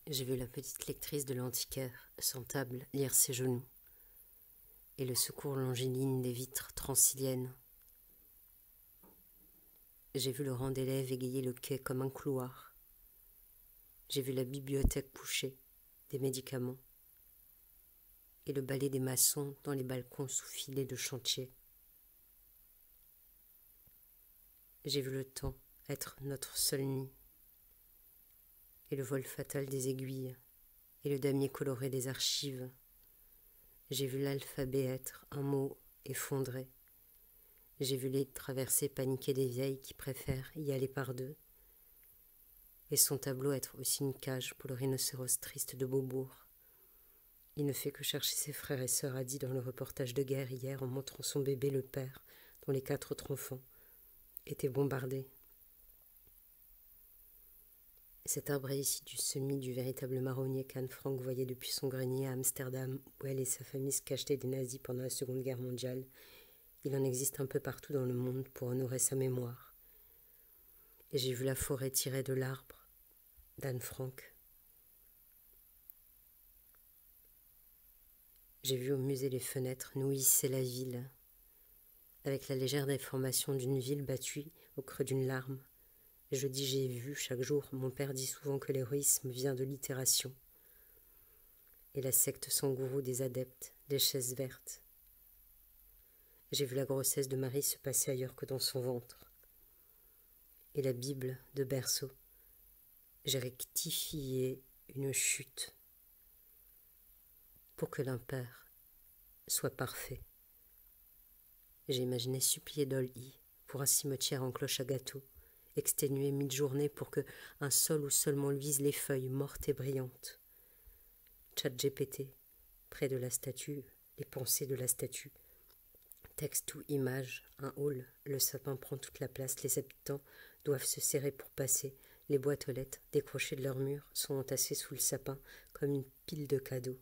J'ai vu la petite lectrice de l'antiquaire, sans table, lire ses genoux, et le secours longiligne des vitres transiliennes. J'ai vu le rang d'élèves égayer le quai comme un couloir. J'ai vu la bibliothèque couchée, des médicaments, et le balai des maçons dans les balcons sous filets de chantier. J'ai vu le temps être notre seul nid, et le vol fatal des aiguilles, et le damier coloré des archives. J'ai vu l'alphabet être un mot effondré. J'ai vu les traversées paniquées des vieilles qui préfèrent y aller par deux, et son tableau être aussi une cage pour le rhinocéros triste de Beaubourg. Il ne fait que chercher ses frères et sœurs, a dit dans le reportage de guerre hier en montrant son bébé, le père, dont les 4 autres enfants étaient bombardés. Cet arbre est ici du semis du véritable marronnier qu'Anne Frank voyait depuis son grenier à Amsterdam, où elle et sa famille se cachetaient des nazis pendant la Seconde Guerre mondiale. Il en existe un peu partout dans le monde pour honorer sa mémoire. Et j'ai vu la forêt tirée de l'arbre d'Anne Frank. J'ai vu au musée les fenêtres, nous hisser la ville, avec la légère déformation d'une ville battue au creux d'une larme. Et je dis j'ai vu chaque jour, mon père dit souvent que l'héroïsme vient de l'itération. Et la secte sans gourou des adeptes, des chaises vertes. J'ai vu la grossesse de Marie se passer ailleurs que dans son ventre. Et la Bible de berceau. J'ai rectifié une chute pour que l'impair soit parfait. J'ai imaginé supplier Dolly pour un cimetière en cloche à gâteau, exténué mi-journée pour que un sol où seulement luisent les feuilles mortes et brillantes. ChatGPT, près de la statue, les pensées de la statue. Texte ou image, un hall, le sapin prend toute la place, les habitants doivent se serrer pour passer, les boîtes aux lettres, décrochées de leurs murs, sont entassées sous le sapin comme une pile de cadeaux.